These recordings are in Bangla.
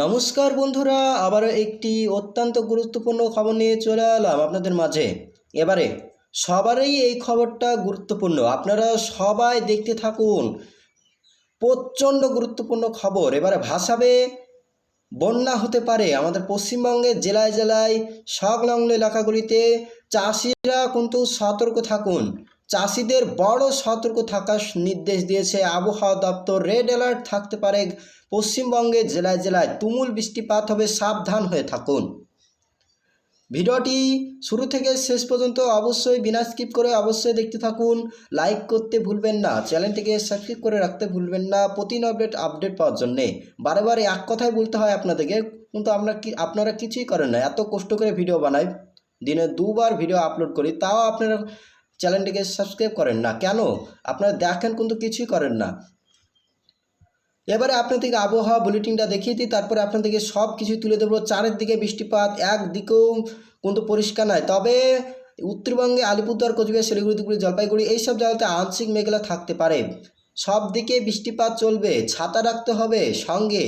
নমস্কার বন্ধুরা, আবারও একটি অত্যন্ত গুরুত্বপূর্ণ খবর নিয়ে চলে এলাম আপনাদের মাঝে। এবারে সবারই এই খবরটা গুরুত্বপূর্ণ, আপনারা সবাই দেখতে থাকুন। প্রচণ্ড গুরুত্বপূর্ণ খবর। এবারে ভাসাবে, বন্যা হতে পারে আমাদের পশ্চিমবঙ্গের জেলায় জেলায় সংলগ্ন এলাকাগুলিতে। চাষিরা কিন্তু সতর্ক থাকুন। চাষিদের বড় সতর্ক থাকার নির্দেশ দিয়েছে আবহাওয়া দপ্তর। রেড অ্যালার্ট থাকতে পারে পশ্চিমবঙ্গের জেলায় জেলায়, তুমুল বৃষ্টিপাত হবে, সাবধান হয়ে থাকুন। ভিডিওটি শুরু থেকে শেষ পর্যন্ত অবশ্যই বিনা স্কিপ করে অবশ্যই দেখতে থাকুন। লাইক করতে ভুলবেন না, চ্যানেলটিকে সাবস্ক্রাইব করে রাখতে ভুলবেন না প্রতিদিন আপডেট পাওয়ার জন্যে। বারে বারে এক কথাই বলতে হয় আপনাদেরকে, কিন্তু আপনারা কিছুই করেন না। এত কষ্ট করে ভিডিও বানাই, দিনে দুবার ভিডিও আপলোড করি, তাও আপনারা চ্যানেলটিকে সাবস্ক্রাইব করেন না কেন? আপনারা দেখেন কিন্তু কিছুই করেন না। এবারে আপনাদেরকে আবহাওয়া বুলেটিনটা দেখিয়ে দিই, তারপরে আপনাদেরকে সব কিছু তুলে দেবো। চারিদিকে বৃষ্টিপাত, একদিকেও কিন্তু পরিষ্কার নয়। তবে উত্তরবঙ্গে আলিপুরদুয়ার, কোচবিহার, শিলিগুড়ি, ধুবড়ি, জলপাইগুড়ি এইসব জায়গাতে আংশিক মেঘলা থাকতে পারে। সব দিকে বৃষ্টিপাত চলবে, ছাতা রাখতে হবে সঙ্গে,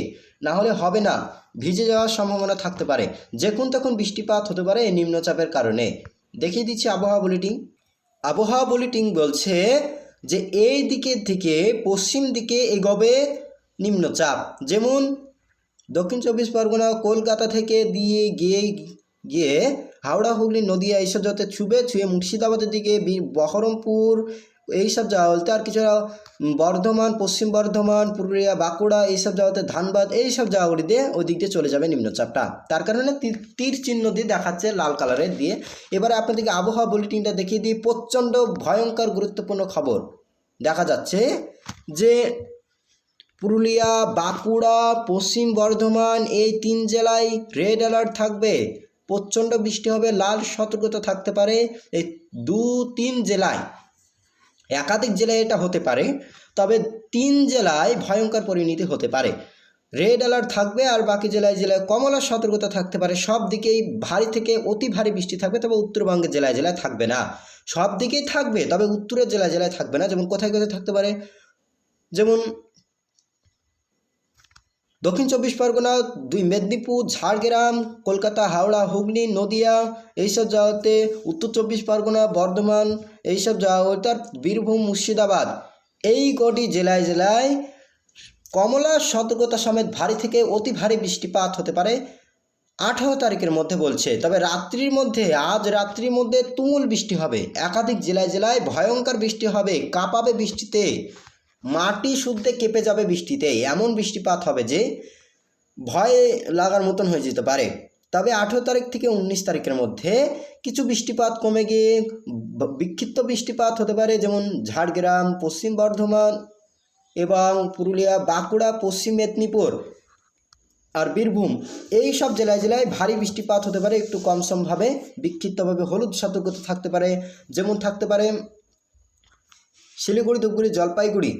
না হলে হবে না, ভিজে যাওয়ার সম্ভাবনা থাকতে পারে। যখন তখন বৃষ্টিপাত হতে পারে এই নিম্নচাপের কারণে। দেখিয়ে দিচ্ছি আবহাওয়া বুলেটিন। আবহাওয়া বুলেটিন বলছে যে এই দিকের থেকে পশ্চিম দিকে এগোবে নিম্নচাপ। যেমন দক্ষিণ চব্বিশ পরগনা, কলকাতা থেকে দিয়ে গিয়ে হাওড়া, হুগলি, নদিয়া এইসব যাতে ছুঁয়ে মুর্শিদাবাদের দিকে, বহরমপুর এইসব জায়গা বলতে, আর কিছুটা বর্ধমান, পশ্চিম বর্ধমান, পুরুলিয়া, বাঁকুড়া এইসব জায়গাতে, ধানবাদ এইসব জায়গাগুলিতে ওই দিক দিয়ে চলে যাবে নিম্নচাপটা। তার কারণে তীর চিহ্ন দিয়ে দেখাচ্ছে লাল কালারের দিয়ে। এবারে আপনাদেরকে আবহাওয়া বুলেটিনটা দেখিয়ে দিই। প্রচণ্ড ভয়ঙ্কর গুরুত্বপূর্ণ খবর দেখা যাচ্ছে যে পুরুলিয়া, বাঁকুড়া, পশ্চিম বর্ধমান এই 3 জেলায় রেড অ্যালার্ট থাকবে। প্রচণ্ড বৃষ্টি হবে, লাল সতর্কতা থাকতে পারে এই 2-3 জেলায়। একাধিক জেলায় এটা হতে পারে, তবে 3 জেলায় ভয়ঙ্কর পরিণতি হতে পারে। রেড অ্যালার্ট থাকবে, আর বাকি জেলায় কমলা সতর্কতা থাকতে পারে। সব দিকেই ভারী থেকে অতি ভারী বৃষ্টি থাকবে, তবে উত্তরবঙ্গের জেলায় জেলায় থাকবে না। সব দিকেই থাকবে, তবে উত্তরের জেলায় জেলায় থাকবে না। যেমন কোথায় কোথায় থাকতে পারে, যেমন দক্ষিণ চব্বিশ পরগনা, 2 মেদিনীপুর, ঝাড়গ্রাম, কলকাতা, হাওড়া, হুগলি, নদিয়া এইসব জায়গাতে, উত্তর চব্বিশ পরগনা, বর্ধমান এইসব জায়গাতে, বীরভূম, মুর্শিদাবাদ এই কটি জেলায় জেলায় কমলা সতর্কতা সমেত ভারী থেকে অতি ভারী বৃষ্টিপাত হতে পারে 18 তারিখের মধ্যে বলছে। তবে রাত্রির মধ্যে, আজ রাত্রির মধ্যে তুমুল বৃষ্টি হবে। একাধিক জেলায় জেলায় ভয়ঙ্কর বৃষ্টি হবে, কাঁপাবে বৃষ্টিতে, মাটি শুদ্ধে কেঁপে যাবে বৃষ্টিতে। এমন বৃষ্টিপাত হবে যে ভয় লাগার মতন হয়ে যেতে পারে। তবে 18 তারিখ থেকে 19 তারিখের মধ্যে কিছু বৃষ্টিপাত কমে গিয়ে বিক্ষিপ্ত বৃষ্টিপাত হতে পারে। যেমন ঝাড়গ্রাম, পশ্চিম বর্ধমান এবং পুরুলিয়া, বাঁকুড়া, পশ্চিম মেদিনীপুর আর বীরভূম এই সব জেলায় জেলায় ভারী বৃষ্টিপাত হতে পারে, একটু কমসমভাবে বিক্ষিপ্তভাবে হলুদ সতর্কতা থাকতে পারে। যেমন থাকতে পারে শিলিগুড়ি, ধূপগুড়ি,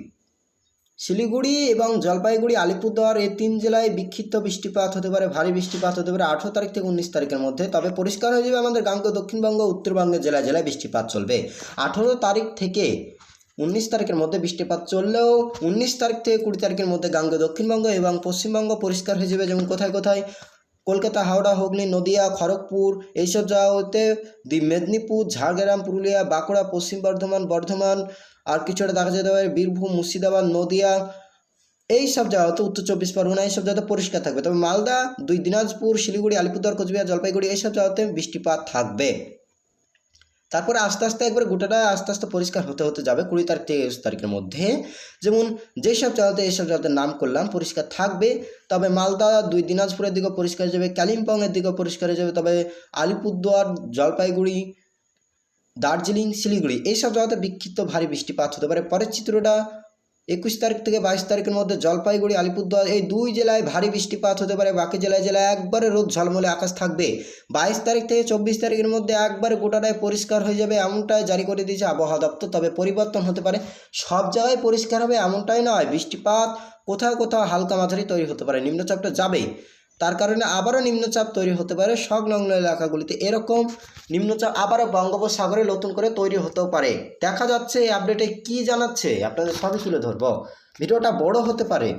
শিলিগুড়ি এবং জলপাইগুড়ি, আলিপুরদুয়ার এই 3 জেলায় বিক্ষিপ্ত বৃষ্টিপাত হতে পারে, ভারী বৃষ্টিপাত হতে পারে 18 তারিখ থেকে 19 তারিখের মধ্যে। তবে পরিষ্কার হয়ে যাবে আমাদের গাঙ্গ দক্ষিণবঙ্গ, উত্তরবঙ্গের জেলায় জেলায় বৃষ্টিপাত চলবে। 18 তারিখ থেকে 19 তারিখের মধ্যে বৃষ্টিপাত চললেও 19 তারিখ থেকে 20 তারিখের মধ্যে গাঙ্গ দক্ষিণবঙ্গ এবং পশ্চিমবঙ্গ পরিষ্কার হয়ে যাবে। যেমন কোথায় কোথায়, কলকাতা, হাওড়া, হুগলি, নদিয়া, খড়গপুর এইসব জায়গাতে, মেদিনীপুর, ঝাড়গ্রাম, পুরুলিয়া, বাঁকুড়া, পশ্চিম বর্ধমান আর কিছুটা দেখা যেতে পারে বীরভূম, মুর্শিদাবাদ, নদিয়া এই সব জায়গাতে, উত্তর চব্বিশ পরগনা এইসব জায়গাতে পরিষ্কার থাকবে। তবে মালদা, 2 দিনাজপুর, শিলিগুড়ি, আলিপুরদুয়ার, কোচবিহার, জলপাইগুড়ি এইসব জায়গাতে বৃষ্টিপাত থাকবে। তারপরে আস্তে আস্তে একবারে গোটাটা আস্তে আস্তে পরিষ্কার হতে হতে যাবে 20 তারিখ থেকে 21 তারিখের মধ্যে। যেমন যেসব জায়গাতে এইসব জায়গাতে নাম করলাম পরিষ্কার থাকবে। তবে মালদা, 2 দিনাজপুরের দিকেও পরিষ্কার হয়ে যাবে, কালিম্পংয়ের দিকেও পরিষ্কার হয়ে যাবে। তবে আলিপুরদুয়ার, জলপাইগুড়ি, দার্জিলিং, শিলিগুড়ি এইসব জায়গাতে বিক্ষিপ্ত ভারী বৃষ্টিপাত হতে পারে। পরের চিত্রটা 21 তারিখ থেকে 22 তারিখের মধ্যে জলপাইগুড়ি, আলিপুরদুয়ার এই 2 জেলায় ভারী বৃষ্টিপাত হতে পারে। বাকি জেলায় জেলায় একবারে রোদ ঝলমলে আকাশ থাকবে। 22 তারিখ থেকে 24 তারিখের মধ্যে একবারে গোটাটায় পরিষ্কার হয়ে যাবে, এমনটাই জারি করে দিয়েছে আবহাওয়া দপ্তর। তবে পরিবর্তন হতে পারে, সব জায়গায় পরিষ্কার হবে এমনটাই নয়। বৃষ্টিপাত কোথাও কোথাও হালকা মাঝারি তৈরি হতে পারে, নিম্নচাপটা যাবে, তার কারণে আবারও নিম্নচাপ তৈরি হতে পারে সংলগ্ন এলাকাগুলিতে। এরকম নিম্নচাপ আবারও বঙ্গোপসাগরে নতুন করে তৈরি হতেও পারে। দেখা যাচ্ছে এই আপডেটে কী জানাচ্ছে আপনাদের সবই তুলে ধরবো। ভিডিওটা বড় হতে পারে।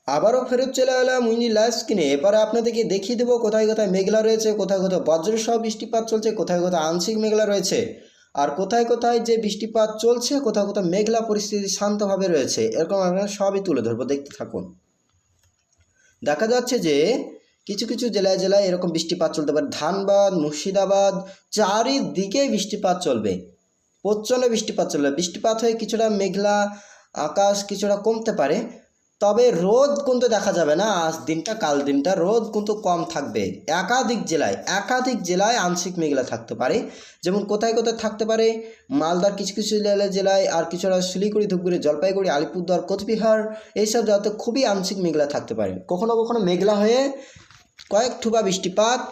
আবারও ফেরত চলে এলাম উইন্ডি লাইভ স্ক্রিনে। এবারে আপনাদেরকে দেখিয়ে দেবো কোথায় কোথায় মেঘলা রয়েছে, কোথায় কোথায় বজ্রসহ বৃষ্টিপাত চলছে, কোথায় কোথায় আংশিক মেঘলা রয়েছে, আর কোথায় কোথায় যে বৃষ্টিপাত চলছে, কোথায় কোথায় মেঘলা পরিস্থিতি শান্তভাবে রয়েছে, এরকম আমরা সবই তুলে ধরবো, দেখতে থাকুন। দেখা যাচ্ছে যে কিছু কিছু জেলায় জেলায় এরকম বৃষ্টিপাত চলতে পারে। ধানবাদ, মুর্শিদাবাদ, চারিদিকে বৃষ্টিপাত চলবে, প্রচণ্ড বৃষ্টিপাত চলবে। বৃষ্টিপাত হয়ে কিছুটা মেঘলা আকাশ কিছুটা কমতে পারে, তবে রোদ কিন্তু দেখা যাবে না। আজ দিনটা কাল দিনটা রোদ কিন্তু কম থাকবে। একাধিক জেলায় আংশিক মেঘলা থাকতে পারে। যেমন কোথায় কোথায় থাকতে পারে, মালদার কিছু কিছু জেলায়, আর কিছুটা শিলিগুড়ি, ধূপগুড়ি, জলপাইগুড়ি, আলিপুরদুয়ার, কোচবিহার এইসব জায়গাতে খুবই আংশিক মেঘলা থাকতে পারে। কখনো কখনো মেঘলা হয়ে কয়েক ঠোপা বৃষ্টিপাত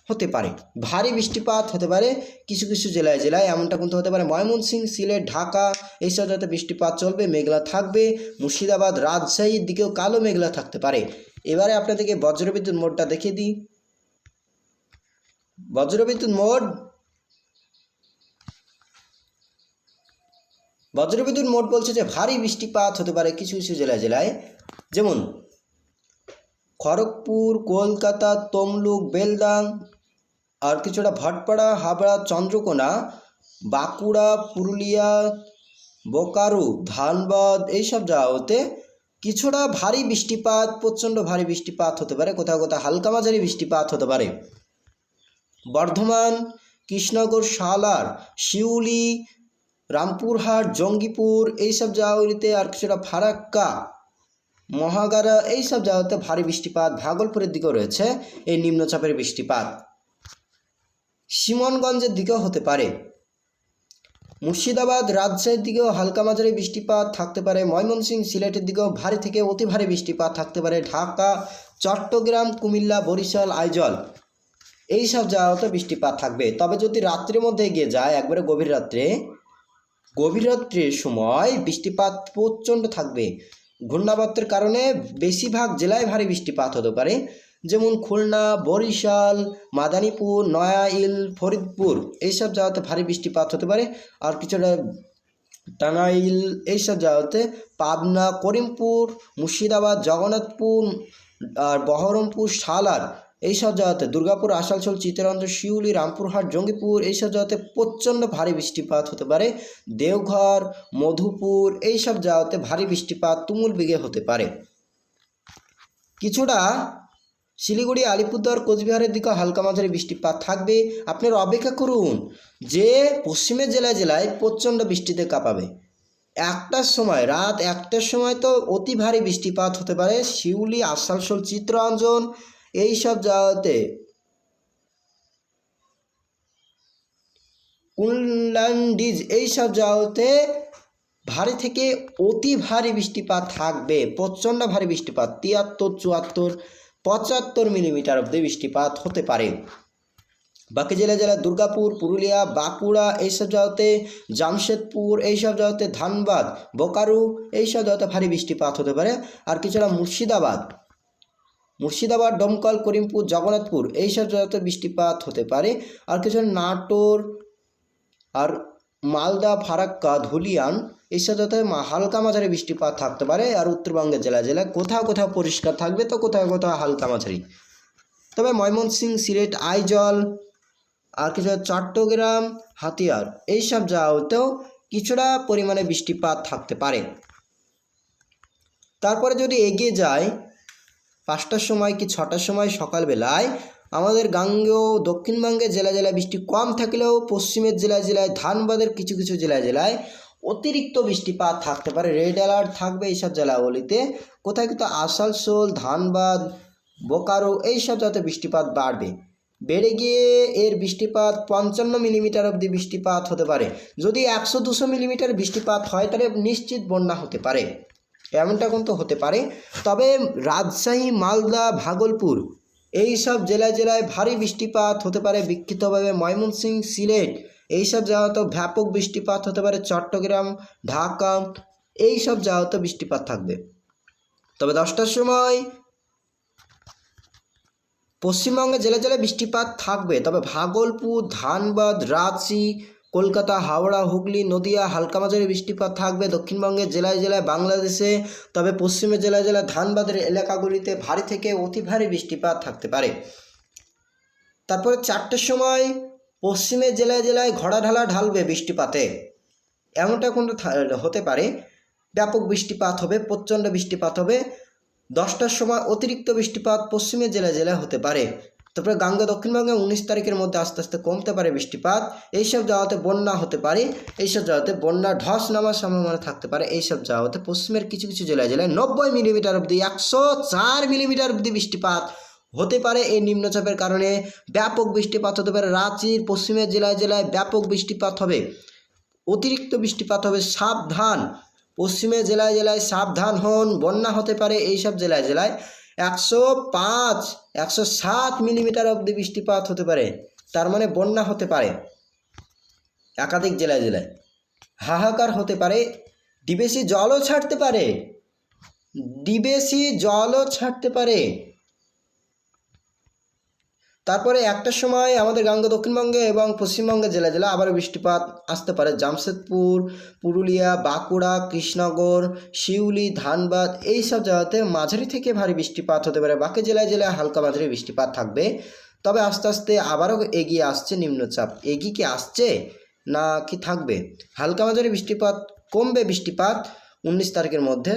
হতে পারে, ভারী বৃষ্টিপাত হতে পারে কিছু কিছু জেলায় এমনটা কিন্তু হতে পারে। ময়মনসিংহ, সিলেট, ঢাকা এইসব জায়গাতে বৃষ্টিপাত চলবে, মেঘলা থাকবে। মুর্শিদাবাদ, রাজশাহীর দিকেও কালো মেঘলা থাকতে পারে। এবারে আপনাদেরকে বজ্রবিদ্যুৎ মোডটা দেখিয়ে দিই। বজ্রবিদ্যুৎ মোড বলছে যে ভারী বৃষ্টিপাত হতে পারে কিছু কিছু জেলায়, যেমন খড়গপুর, কলকাতা, তমলুক, বেলদাং, আর কিছুটা ভাটপাড়া, হাবড়া, চন্দ্রকোনা, বাঁকুড়া, পুরুলিয়া, বোকারো, ধানবাদ এইসব জায়গাতে কিছুটা ভারী বৃষ্টিপাত, প্রচণ্ড ভারী বৃষ্টিপাত হতে পারে। কোথাও কোথাও হালকা মাঝারি বৃষ্টিপাত হতে পারে। বর্ধমান, কৃষ্ণনগর, সালার, শিউলি, রামপুরহাট, জঙ্গিপুর এইসব জায়গাগুলিতে, আর কিছুটা ফারাক্কা, মহাগাড়া এইসব জায়গাতে ভারী বৃষ্টিপাত। ভাগলপুরের দিকেও রয়েছে এই নিম্নচাপের বৃষ্টিপাত। সিমনগঞ্জের দিকেও হতে পারে। মুর্শিদাবাদ, রাজশাহীর দিকেও হালকা মাঝারি বৃষ্টিপাত থাকতে পারে। ময়মনসিংহ, সিলেটের দিকেও ভারী থেকে অতি ভারী বৃষ্টিপাত থাকতে পারে। ঢাকা, চট্টগ্রাম, কুমিল্লা, বরিশাল, আইজল এইসব জায়গাতে বৃষ্টিপাত থাকবে। তবে যদি রাত্রের মধ্যে এগিয়ে যায়, একবারে গভীর রাত্রের সময় বৃষ্টিপাত প্রচণ্ড থাকবে। ঘূর্ণাবর্তের কারণে বেশিরভাগ জেলায় ভারী বৃষ্টিপাত হতে পারে। যেমন খুলনা, বরিশাল, মাদারীপুর, নড়াইল, ফরিদপুর এইসব জায়গাতে ভারী বৃষ্টিপাত হতে পারে। আর কিছুটা টাঙ্গাইল এইসব জায়গাতে, পাবনা, করিমপুর, মুর্শিদাবাদ, জগন্নাথপুর, আর বহরমপুর, সালার এইসব জায়গাতে, দুর্গাপুর, আসানসোল, চিত্তরঞ্জন, শিউলি, রামপুরহাট, জঙ্গিপুর এইসব জায়গাতে প্রচণ্ড ভারী বৃষ্টিপাত হতে পারে। দেওঘর, মধুপুর এইসব জায়গাতে ভারী বৃষ্টিপাত তুমুল বেগে হতে পারে। কিছুটা শিলিগুড়ি, আলিপুরদুয়ার, কোচবিহারের দিকে হালকা মাঝারি বৃষ্টিপাত থাকবে। আপনারা অপেক্ষা করুন যে পশ্চিমের জেলায় প্রচণ্ড বৃষ্টিতে কাঁপাবে। রাত একটার সময় তো অতি ভারী বৃষ্টিপাত হতে পারে শিউলি, আসানসোল, চিত্তরঞ্জন এইসব জায়গাতে, কুনলান্ডিজ এইসব জায়গাতে ভারী থেকে অতি ভারী বৃষ্টিপাত থাকবে। প্রচণ্ড ভারী বৃষ্টিপাত 73, 74, 75 মিলিমিটার অবধি বৃষ্টিপাত হতে পারে। বাকি জেলা দুর্গাপুর, পুরুলিয়া, বাঁকুড়া এইসব জায়গাতে, জামশেদপুর এইসব জায়গাতে, ধানবাদ, বোকারো এইসব জায়গাতে ভারী বৃষ্টিপাত হতে পারে। আর কিছুটা মুর্শিদাবাদ, দমকল, করিমপুর, জগন্নাথপুর এইসব জায়গাতে বৃষ্টিপাত হতে পারে। আর কিছুটা নাটোর, আর মালদা, ফারাক্কা, ধুলিয়ান এইসব জায়গাতে হালকা মাঝারি বৃষ্টিপাত থাকতে পারে। আর উত্তরবঙ্গের জেলায় কোথাও কোথাও পরিষ্কার থাকবে, তো কোথাও কোথাও হালকা মাঝারি। তবে ময়মনসিংহ, সিলেট, আইজল, আর কিছু চট্টগ্রাম, হাতিয়ার এইসব জায়গাতেও কিছুটা পরিমাণে বৃষ্টিপাত থাকতে পারে। তারপরে যদি এগিয়ে যায় 5টার সময় কি 6টার সময় সকালবেলায়, আমাদের গাঙ্গেয় দক্ষিণবঙ্গের জেলায় বৃষ্টি কম থাকলেও পশ্চিমের জেলায় ধানবাদের কিছু কিছু জেলায় অতিরিক্ত বৃষ্টিপাত থাকতে পারে। রেড অ্যালার্ট থাকবে এইসব জেলাগুলিতে। কোথায় কোথাও আসানসোল, ধানবাদ, বোকারো এইসব জায়গাতে বৃষ্টিপাত বেড়ে গিয়ে এর বৃষ্টিপাত 55 মিলিমিটার অবধি বৃষ্টিপাত হতে পারে। যদি 100-200 মিলিমিটার বৃষ্টিপাত হয় তাহলে নিশ্চিত বন্যা হতে পারে, এমনটা কিন্তু হতে পারে। তবে রাজশাহী, মালদা, ভাগলপুর এইসব জেলায় ভারী বৃষ্টিপাত হতে পারে বিক্ষিপ্তভাবে। ময়মনসিংহ, সিলেট এইসব জায়গাতেও ব্যাপক বৃষ্টিপাত হতে পারে। চট্টগ্রাম, ঢাকা এইসব জায়গাতেও বৃষ্টিপাত থাকবে। তবে 10টার সময় পশ্চিমবঙ্গের জেলায় বৃষ্টিপাত থাকবে। তবে ভাগলপুর, ধানবাদ, রাঁচি, কলকাতা, হাওড়া, হুগলি, নদিয়া হালকা মাঝারি বৃষ্টিপাত থাকবে দক্ষিণবঙ্গের জেলায় জেলায় বাংলাদেশে। তবে পশ্চিমের জেলায় জেলায় ধানবাদের এলাকাগুলিতে ভারী থেকে অতি ভারী বৃষ্টিপাত থাকতে পারে। তারপরে 4টের সময় পশ্চিমের জেলায় জেলায় ঘোড়া ঢালা ঢালবে বৃষ্টিপাতে, এমনটা কোনো হতে পারে। ব্যাপক বৃষ্টিপাত হবে, প্রচণ্ড বৃষ্টিপাত হবে। 10টার সময় অতিরিক্ত বৃষ্টিপাত পশ্চিমের জেলায় জেলায় হতে পারে। তারপরে গাঙ্গে দক্ষিণবঙ্গে 19 তারিখের মধ্যে আস্তে আস্তে কমতে পারে বৃষ্টিপাত। এইসব জায়গাতে বন্যা হতে পারে, এইসব জায়গাতে বন্যা ধস নামার সম্ভাবনা থাকতে পারে। এইসব জায়গাতে পশ্চিমের কিছু কিছু জেলায় জেলায় 90 মিলিমিটার অবধি 104 মিলিমিটার অবধি বৃষ্টিপাত হতে পারে। এই নিম্নচাপের কারণে ব্যাপক বৃষ্টিপাত হতে পারে। রাঁচির পশ্চিমের জেলায় জেলায় ব্যাপক বৃষ্টিপাত হবে, অতিরিক্ত বৃষ্টিপাত হবে, সাবধান। পশ্চিমের জেলায় জেলায় সাবধান হন, বন্যা হতে পারে। এইসব জেলায় জেলায় 105 107 মিলিমিটার অবধি বৃষ্টিপাত হতে পারে, তার মানে বন্যা হতে পারে। একাধিক জেলায় জেলায় হাহাকার হতে পারে, ডিবেসি জলও ছাড়তে পারে, ডিবেসি জলও ছাড়তে পারে। তারপরে 1টার সময় আমাদের গাঙ্গ দক্ষিণবঙ্গে এবং পশ্চিমবঙ্গের জেলায় জেলায় আবারও বৃষ্টিপাত আসতে পারে। জামশেদপুর, পুরুলিয়া, বাঁকুড়া, কৃষ্ণনগর, শিউলি, ধানবাদ এইসব জায়গাতে মাঝারি থেকে ভারী বৃষ্টিপাত হতে পারে। বাকি জেলায় জেলায় হালকা মাঝারি বৃষ্টিপাত থাকবে। তবে আস্তে আস্তে আবারও এগিয়ে আসছে নিম্নচাপ। এগিয়ে কি আসছে না কি থাকবে? হালকা মাঝারি বৃষ্টিপাত কমবে, বৃষ্টিপাত 19 তারিখের মধ্যে।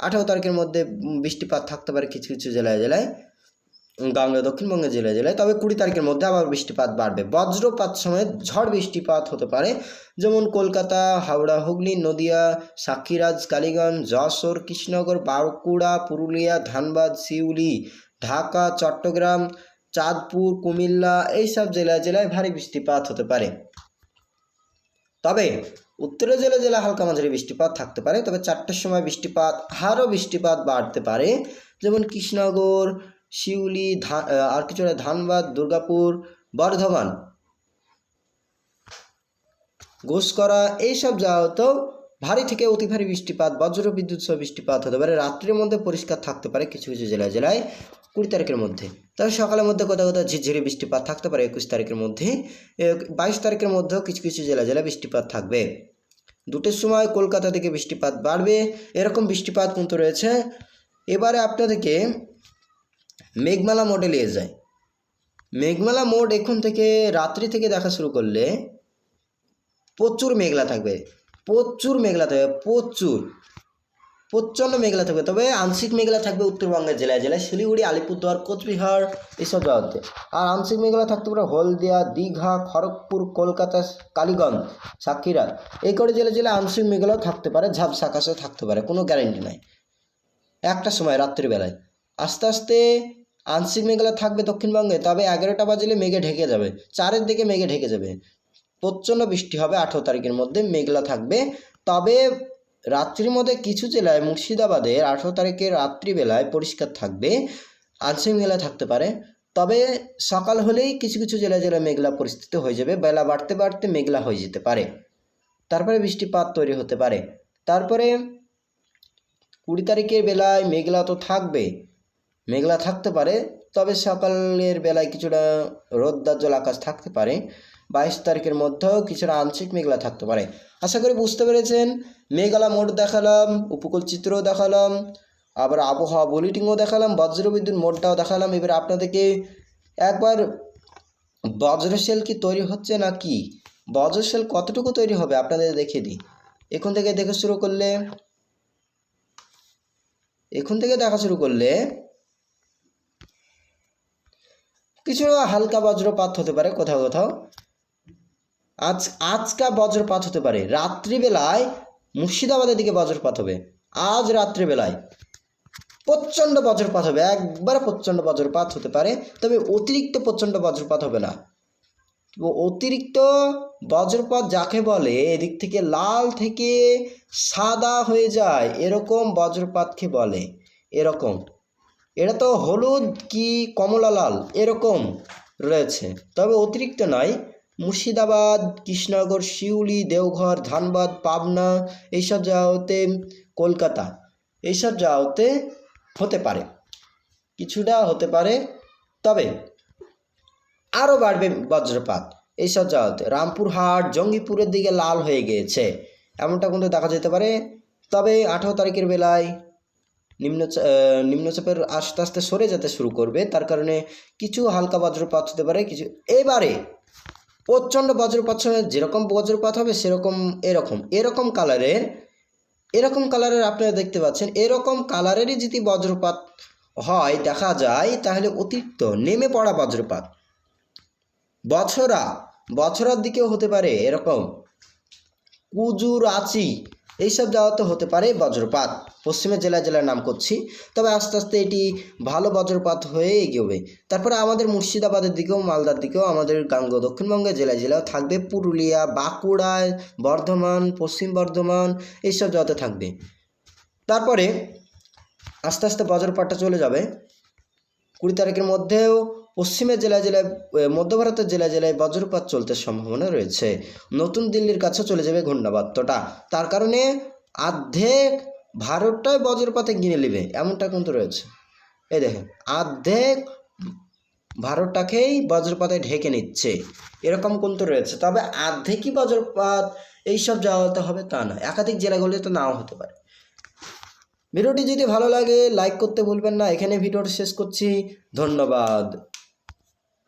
18 তারিখের মধ্যে বৃষ্টিপাত থাকতে পারে কিছু কিছু জেলায় জেলায়, গাঙ্গেয় দক্ষিণবঙ্গের জেলায় জেলায়। তবে 20 তারিখের মধ্যে আবার বৃষ্টিপাত বাড়বে। বজ্রপাত সময় ঝড় বৃষ্টিপাত হতে পারে, যেমন কলকাতা, হাওড়া, হুগলি, নদিয়া, সাক্ষীরাজ, কালীগঞ্জ, যশোর, কৃষ্ণনগর, বাঁকুড়া, পুরুলিয়া, ধানবাদ, শিউলি, ঢাকা, চট্টগ্রাম, চাঁদপুর, কুমিল্লা এইসব জেলায় জেলায় ভারী বৃষ্টিপাত হতে পারে। তবে উত্তরের জেলায় জেলায় হালকা মাঝারি বৃষ্টিপাত থাকতে পারে। তবে 4টের সময় বৃষ্টিপাত আরও বৃষ্টিপাত বাড়তে পারে, যেমন কৃষ্ণনগর, শিউলি, আর কিছুটা ধানবাদ, দুর্গাপুর, বর্ধমান, ঘোষকরা এইসব জায়গাতেও ভারী থেকে অতি ভারী বৃষ্টিপাত, বজ্র বিদ্যুৎ সহ বৃষ্টিপাত হতে পারে। রাত্রির মধ্যে পরিষ্কার থাকতে পারে কিছু কিছু জেলায় জেলায় 20 তারিখের মধ্যে। তবে সকালের মধ্যে কোথাও কোথাও ঝিরঝিরি বৃষ্টিপাত থাকতে পারে 21 তারিখের মধ্যে। 22 তারিখের মধ্যেও কিছু কিছু জেলায় জেলায় বৃষ্টিপাত থাকবে। 2টের সময় কলকাতা থেকে বৃষ্টিপাত বাড়বে, এরকম বৃষ্টিপাত কিন্তু রয়েছে। এবারে আপনাদেরকে মেঘমালা মোডে নিয়ে যায়। মেঘমালা মোড এখন থেকে রাত্রি থেকে দেখা শুরু করলে প্রচুর মেঘলা থাকবে, প্রচুর মেঘলা থাকবে, প্রচণ্ড মেঘলা থাকবে। তবে আংশিক মেঘলা থাকবে উত্তরবঙ্গের জেলায় জেলায়, শিলিগুড়ি, আলিপুরদুয়ার, কোচবিহার এইসব জায়গাতে। আর আংশিক মেঘলা থাকতে পারে হলদিয়া, দীঘা, খড়গপুর, কলকাতা, কালীগঞ্জ, সাক্ষীরাজ এই করে জেলায় জেলায় আংশিক মেঘলাও থাকতে পারে, ঝাপসা আকাশও থাকতে পারে, কোনো গ্যারেন্টি নাই। 1টার সময় রাত্রিবেলায় আস্তে আস্তে আংশিক মেঘলা থাকবে দক্ষিণবঙ্গে। তবে 11টা বাজলে মেঘে ঢেকে যাবে, 4-এর দিকে মেঘে ঢেকে যাবে, প্রচণ্ড বৃষ্টি হবে। 18 তারিখের মধ্যে মেঘলা থাকবে। তবে রাত্রির মধ্যে কিছু জেলায়, মুর্শিদাবাদের 18 তারিখের রাত্রিবেলায় পরিষ্কার থাকবে, আংশিক মেঘলা থাকতে পারে। তবে সকাল হলেই কিছু কিছু জেলায় জেলায় মেঘলা পরিস্থিতি হয়ে যাবে, বেলা বাড়তে বাড়তে মেঘলা হয়ে যেতে পারে, তারপরে বৃষ্টিপাত তৈরি হতে পারে। তারপরে 20 তারিখের বেলায় মেঘলা তো থাকবে, মেঘলা থাকতে পারে, তবে সকালের বেলায় কিছুটা রোদ্দাজ্জ্বল আকাশ থাকতে পারে। 22 তারিখের মধ্যেও কিছুটা আংশিক মেঘলা থাকতে পারে। আশা করি বুঝতে পেরেছেন। মেঘলা মোড দেখালাম, উপকূল চিত্রও দেখালাম, আবার আবহাওয়া বুলেটিনও দেখালাম, বজ্রবিদ্যুৎ মোডটাও দেখালাম। এবার আপনাদেরকে একবার বজ্রশেল কি তৈরি হচ্ছে না কি, বজ্রশেল কতটুকু তৈরি হবে আপনাদের দেখিয়ে দিই। এখন থেকে দেখা শুরু করলে কিছু হালকা বজ্রপাত হতে পারে কোথাও কোথাও। আজকা বজ্রপাত হতে পারে রাত্রিবেলায়, মুর্শিদাবাদের দিকে বজ্রপাত হবে আজ রাত্রিবেলায়, প্রচণ্ড বজ্রপাত হবে, একবারে প্রচণ্ড বজ্রপাত হতে পারে। তবে অতিরিক্ত প্রচণ্ড বজ্রপাত হবে না। অতিরিক্ত বজ্রপাত যাকে বলে, এদিক থেকে লাল থেকে সাদা হয়ে যায়, এরকম বজ্রপাতকে বলে। এরকম, এটা তো হলুদ কি কমলা লাল এরকম রয়েছে, তবে অতিরিক্ত নয়। মুর্শিদাবাদ, কৃষ্ণনগর, শিউলি, দেওঘর, ধানবাদ, পাবনা এইসব জায়গাতে, কলকাতা এইসব জায়গাতে হতে পারে, কিছুটা হতে পারে। তবে আরও বাড়বে বজ্রপাত, এইসব জায়গাতে রামপুরহাট জঙ্গিপুরের দিকে লাল হয়ে গিয়েছে, এমনটা কিন্তু দেখা যেতে পারে। তবে 18 তারিখের বেলায় নিম্নচাপের আস্তে আস্তে সরে যেতে শুরু করবে, তার কারণে কিছু হালকা বজ্রপাত হতে পারে কিছু। এবারে প্রচণ্ড বজ্রপাত সময় যেরকম বজ্রপাত হবে সেরকম এরকম কালারের আপনারা দেখতে পাচ্ছেন, এরকম কালারেরই যদি বজ্রপাত হয় দেখা যায়, তাহলে অতিরিক্ত নেমে পড়া বজ্রপাত বছরার দিকেও হতে পারে। এরকম কুজুরাচি এইসব জায়গাতে হতে পারে বজ্রপাত। পশ্চিমের জেলায় জেলার নাম করছি, তবে আস্তে আস্তে এটি ভালো বজ্রপাত হয়ে এগোবে। তারপরে আমাদের মুর্শিদাবাদের দিকেও মালদার দিকেও আমাদের দক্ষিণবঙ্গের জেলায় জেলাও থাকবে, পুরুলিয়া, বাঁকুড়া, বর্ধমান, পশ্চিম বর্ধমান এইসব জায়গাতে থাকবে। তারপরে আস্তে আস্তে বজ্রপাতটা চলে যাবে। 20 তারিখের মধ্যেও পশ্চিমের জেলায় জেলায় মধ্য ভারতের জেলায় জেলায় বজ্রপাত চলতে সম্ভাবনা রয়েছে। নতুন দিল্লির কাছে চলে যাবে ঘূর্ণাবর্তটা, তার কারণে অর্ধেক ভারতটাই বজ্রপাতে গিনে নেবে, এমনটা কিন্তু রয়েছে। এই দেখেন, অর্ধেক ভারতটাকেই বজ্রপাতে ঢেকে নিচ্ছে, এরকম কিন্তু রয়েছে। তবে অর্ধেকই বজ্রপাত এইসব জায়গাতে হবে তা না, একাধিক জেলাগুলো তো নাও হতে পারে। ভিডিওটি যদি ভালো লাগে লাইক করতে ভুলবেন না। এখানে ভিডিওটি শেষ করছি, ধন্যবাদ।